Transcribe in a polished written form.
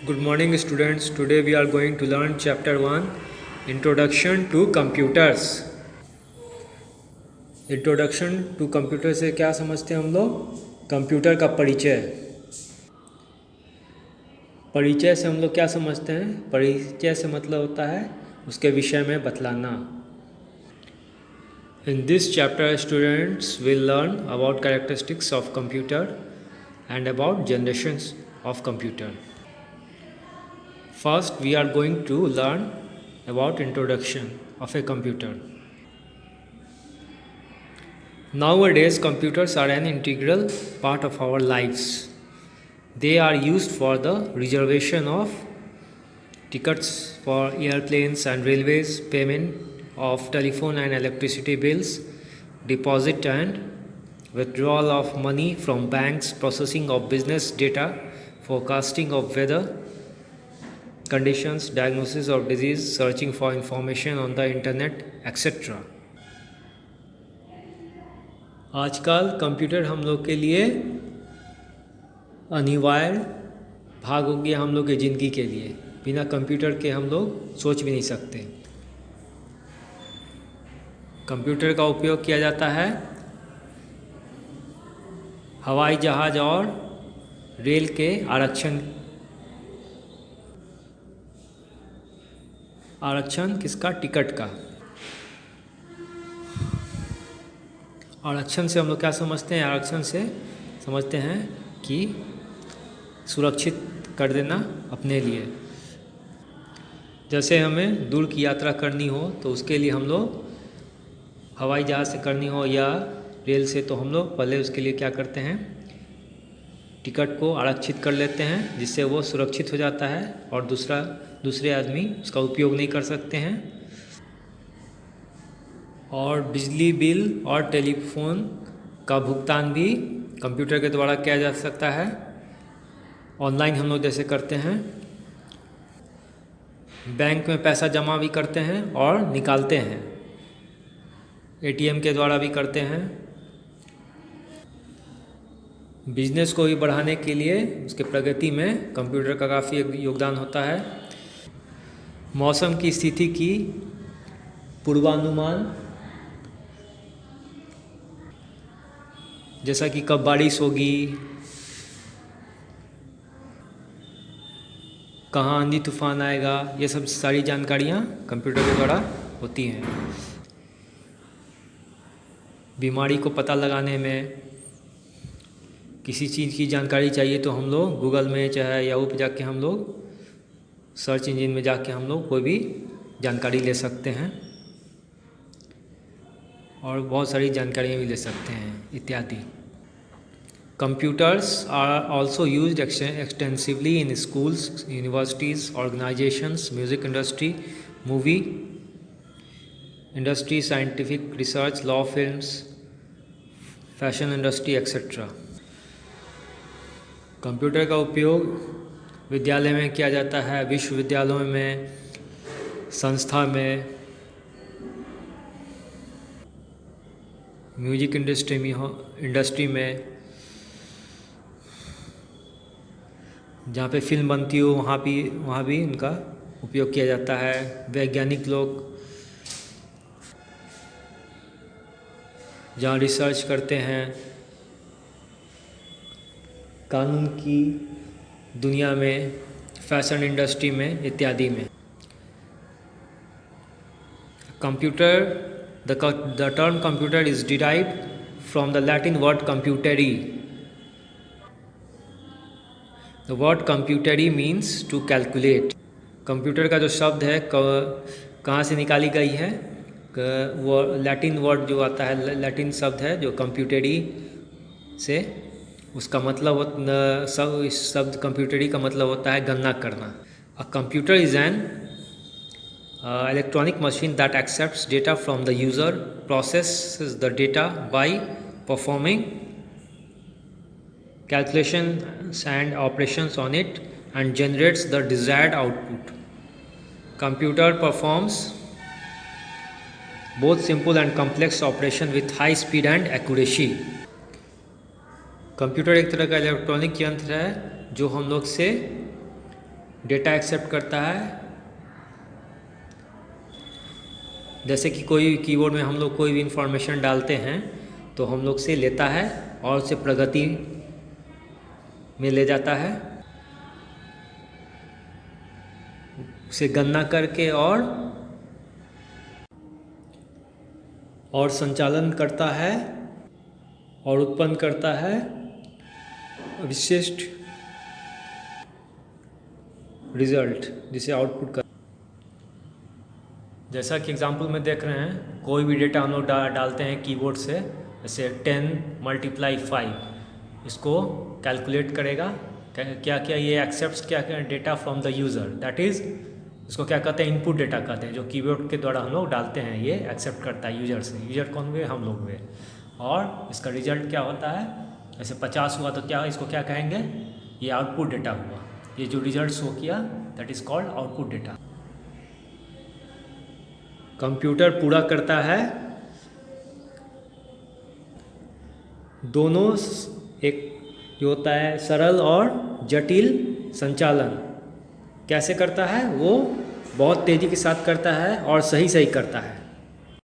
Good morning students. Today we are going to learn chapter 1 Introduction to Computers. Introduction to computer से क्या समझते हैं हम लोग? कंप्यूटर का परिचय। परिचय से हम लोग क्या समझते हैं? परिचय से मतलब होता है उसके विषय में बतलाना। In this chapter students will learn about characteristics of computer and about generations of computer. First, we are going to learn about introduction of a computer. Nowadays, computers are an integral part of our lives. They are used for the reservation of tickets for airplanes and railways, payment of telephone and electricity bills, deposit and withdrawal of money from banks, processing of business data, forecasting of weather conditions, diagnosis of disease, searching for information on the internet, etc. आजकल computer हम लोग के लिए अनिवार्य भाग हो गया हम लोग की ज़िंदगी के लिए। बिना कंप्यूटर के हम लोग सोच भी नहीं सकते। कंप्यूटर का उपयोग किया जाता है हवाई जहाज़ और रेल के आरक्षण किसका? टिकट का। आरक्षण से हम लोग क्या समझते हैं? आरक्षण से समझते हैं कि सुरक्षित कर देना अपने लिए। जैसे हमें दूर की यात्रा करनी हो तो उसके लिए हम लोग हवाई जहाज़ से करनी हो या रेल से, तो हम लोग पहले उसके लिए क्या करते हैं? टिकट को आरक्षित कर लेते हैं, जिससे वो सुरक्षित हो जाता है और दूसरे आदमी उसका उपयोग नहीं कर सकते हैं। और बिजली बिल और टेलीफोन का भुगतान भी कंप्यूटर के द्वारा किया जा सकता है। ऑनलाइन हम लोग जैसे करते हैं, बैंक में पैसा जमा भी करते हैं और निकालते हैं, एटीएम के द्वारा भी करते हैं। बिजनेस को भी बढ़ाने के लिए उसके प्रगति में कंप्यूटर का काफ़ी योगदान होता है। मौसम की स्थिति की पूर्वानुमान, जैसा कि कब बारिश होगी, कहाँ आंधी तूफान आएगा, ये सब सारी जानकारियाँ कंप्यूटर के द्वारा होती हैं। बीमारी को पता लगाने में किसी चीज़ की जानकारी चाहिए तो हम लोग गूगल में चाहे याहू पे जाके हम लोग सर्च इंजन में जाके हम लोग कोई भी जानकारी ले सकते हैं और बहुत सारी जानकारियाँ भी ले सकते हैं इत्यादि। Computers are also used extensively in schools, universities, organizations, music industry, movie industry, scientific research, law films, fashion industry, etc. Computer का उपयोग विद्यालय में किया जाता है, विश्वविद्यालयों में, संस्था में, म्यूजिक इंडस्ट्री में, जहाँ पे फिल्म बनती हो वहाँ भी उनका उपयोग किया जाता है। वैज्ञानिक लोग जहाँ रिसर्च करते हैं, कानून की दुनिया में, फैशन इंडस्ट्री में इत्यादि में। Computer, the term computer is derived from the Latin word computeri. The word computeri means to calculate. Computer का जो शब्द है कहाँ से निकाली गई है? वो लैटिन वर्ड जो आता है, लैटिन शब्द है जो कंप्यूटरी से, उसका मतलब इस शब्द कंप्यूटरी का मतलब होता है गणना करना। A computer is an electronic machine that accepts data from the user, processes the data by performing calculations and operations on it, and generates the desired output. Computer performs both simple and complex operation with high speed and accuracy. Computer एक तरह का electronic यंत्र है जो हम लोग से data accept करता है। जैसे कि कोई कीबोर्ड में हम लोग कोई भी इंफॉर्मेशन डालते हैं तो हम लोग से लेता है और उसे प्रगति में ले जाता है, उसे गणना करके और संचालन करता है और उत्पन्न करता है विशिष्ट रिजल्ट, जिसे आउटपुट कर। जैसा कि एग्जांपल में देख रहे हैं, कोई भी डेटा हम लोग डालते हैं कीबोर्ड से, जैसे 10 × 5, इसको कैलकुलेट करेगा क्या क्या, ये एक्सेप्ट्स क्या क्या data from the user, that is इसको क्या कहते हैं, इनपुट डेटा कहते हैं, जो कीबोर्ड के द्वारा हम लोग डालते हैं, ये एक्सेप्ट करता है यूज़र से। यूज़र कौन हुए, हम लोग हुए। और इसका रिजल्ट क्या होता है, जैसे 50 हुआ तो क्या, इसको क्या कहेंगे, ये आउटपुट डेटा हुआ। ये जो रिजल्ट शो किया that is called output data. Computer पूरा करता है दोनों, एक जो होता है सरल और जटिल संचालन। कैसे करता है, वो बहुत तेज़ी के साथ करता है और सही करता है।